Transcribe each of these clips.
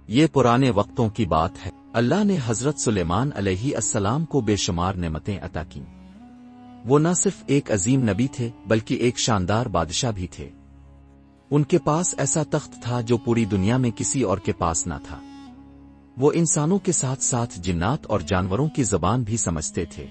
یہ پرانے وقتوں کی بات ہے، اللہ نے حضرت سلیمان علیہ السلام کو بے شمار نعمتیں عطا کیں۔ وہ نہ صرف ایک عظیم نبی تھے بلکہ ایک شاندار بادشاہ بھی تھے۔ ان کے پاس ایسا تخت تھا جو پوری دنیا میں کسی اور کے پاس نہ تھا۔ وہ انسانوں کے ساتھ ساتھ جنات اور جانوروں کی زبان بھی سمجھتے تھے۔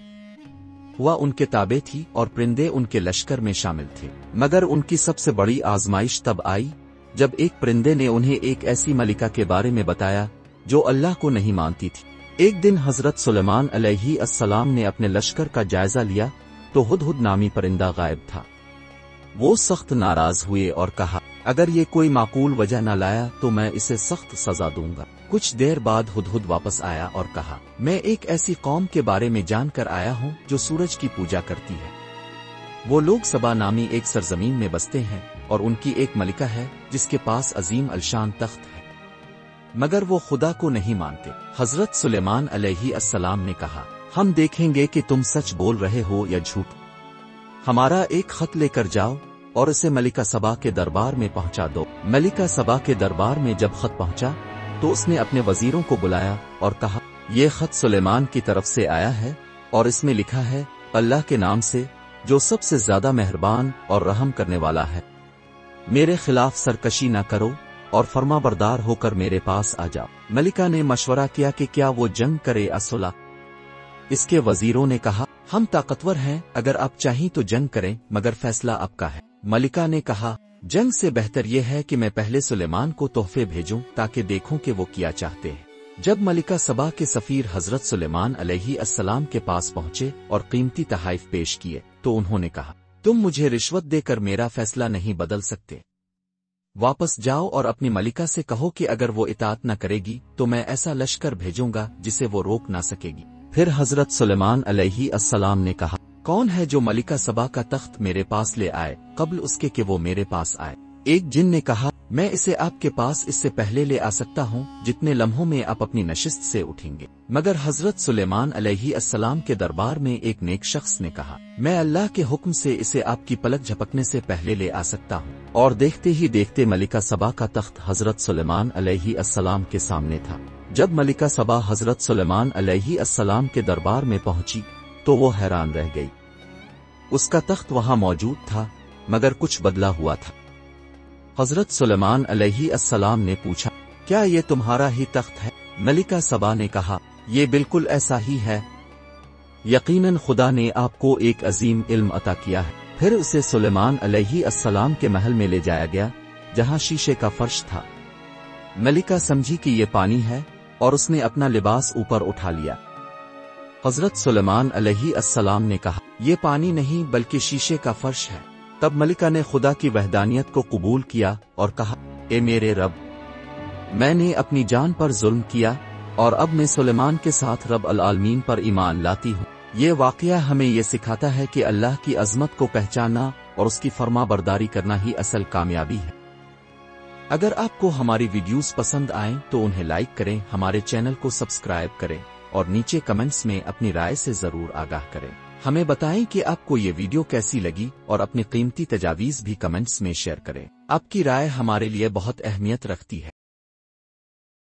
ہوا ان کے تابع تھی اور پرندے ان کے لشکر میں شامل تھے، مگر ان کی سب سے بڑی آزمائش تب آئی جب ایک پرندے نے انہیں ایک ایسی ملکہ کے بارے میں بتایا جو اللہ کو نہیں مانتی تھی۔ ایک دن حضرت سلیمان علیہ السلام نے اپنے لشکر کا جائزہ لیا تو ہدہد نامی پرندہ غائب تھا۔ وہ سخت ناراض ہوئے اور کہا، اگر یہ کوئی معقول وجہ نہ لایا تو میں اسے سخت سزا دوں گا۔ کچھ دیر بعد ہدہد واپس آیا اور کہا، میں ایک ایسی قوم کے بارے میں جان کر آیا ہوں جو سورج کی پوجا کرتی ہے۔ وہ لوگ سبا نامی ایک سرزمین میں بستے ہیں اور ان کی ایک ملکہ ہے جس کے پاس عظیم الشان تخت ہے، مگر وہ خدا کو نہیں مانتے۔ حضرت سلیمان علیہ السلام نے کہا، ہم دیکھیں گے کہ تم سچ بول رہے ہو یا جھوٹ۔ ہمارا ایک خط لے کر جاؤ اور اسے ملکہ سبا کے دربار میں پہنچا دو۔ ملکہ سبا کے دربار میں جب خط پہنچا تو اس نے اپنے وزیروں کو بلایا اور کہا، یہ خط سلیمان کی طرف سے آیا ہے اور اس میں لکھا ہے، اللہ کے نام سے جو سب سے زیادہ مہربان اور رحم کرنے والا ہے، میرے خلاف سرکشی نہ کرو اور فرما بردار ہو کر میرے پاس آ جاؤ۔ ملکہ نے مشورہ کیا کہ کیا وہ جنگ کرے یا صلح۔ اس کے وزیروں نے کہا، ہم طاقتور ہیں، اگر آپ چاہیں تو جنگ کریں، مگر فیصلہ آپ کا ہے۔ ملکہ نے کہا، جنگ سے بہتر یہ ہے کہ میں پہلے سلیمان کو تحفے بھیجوں تاکہ دیکھوں کہ وہ کیا چاہتے ہیں۔ جب ملکہ سبا کے سفیر حضرت سلیمان علیہ السلام کے پاس پہنچے اور قیمتی تحائف پیش کیے تو انہوں نے کہا، تم مجھے رشوت دے کر میرا فیصلہ نہیں بدل سکتے۔ واپس جاؤ اور اپنی ملکہ سے کہو کہ اگر وہ اطاعت نہ کرے گی تو میں ایسا لشکر بھیجوں گا جسے وہ روک نہ سکے گی۔ پھر حضرت سلیمان علیہ السلام نے کہا، کون ہے جو ملکہ سبا کا تخت میرے پاس لے آئے قبل اس کے کہ وہ میرے پاس آئے؟ ایک جن نے کہا، میں اسے آپ کے پاس اس سے پہلے لے آ سکتا ہوں جتنے لمحوں میں آپ اپنی نشست سے اٹھیں گے۔ مگر حضرت سلیمان علیہ السلام کے دربار میں ایک نیک شخص نے کہا، میں اللہ کے حکم سے اسے آپ کی پلک جھپکنے سے پہلے لے آ سکتا ہوں۔ اور دیکھتے ہی دیکھتے ملکہ سبا کا تخت حضرت سلیمان علیہ السلام کے سامنے تھا۔ جب ملکہ سبا حضرت سلیمان علیہ السلام کے دربار میں پہنچی تو وہ حیران رہ گئی۔ اس کا تخت وہاں موجود تھا مگر کچھ بدلا ہوا تھا۔ حضرت سلیمان علیہ السلام نے پوچھا، کیا یہ تمہارا ہی تخت ہے؟ ملکہ سبا نے کہا، یہ بالکل ایسا ہی ہے، یقیناً خدا نے آپ کو ایک عظیم علم عطا کیا ہے۔ پھر اسے سلیمان علیہ السلام کے محل میں لے جایا گیا جہاں شیشے کا فرش تھا۔ ملکہ سمجھی کہ یہ پانی ہے اور اس نے اپنا لباس اوپر اٹھا لیا۔ حضرت سلیمان علیہ السلام نے کہا، یہ پانی نہیں بلکہ شیشے کا فرش ہے۔ تب ملکہ نے خدا کی وحدانیت کو قبول کیا اور کہا، اے میرے رب، میں نے اپنی جان پر ظلم کیا اور اب میں سلیمان کے ساتھ رب العالمین پر ایمان لاتی ہوں۔ یہ واقعہ ہمیں یہ سکھاتا ہے کہ اللہ کی عظمت کو پہچاننا اور اس کی فرما برداری کرنا ہی اصل کامیابی ہے۔ اگر آپ کو ہماری ویڈیوز پسند آئیں تو انہیں لائک کریں، ہمارے چینل کو سبسکرائب کریں اور نیچے کمنٹس میں اپنی رائے سے ضرور آگاہ کریں۔ ہمیں بتائیں کہ آپ کو یہ ویڈیو کیسی لگی اور اپنی قیمتی تجاویز بھی کمنٹس میں شیئر کریں۔ آپ کی رائے ہمارے لیے بہت اہمیت رکھتی ہے۔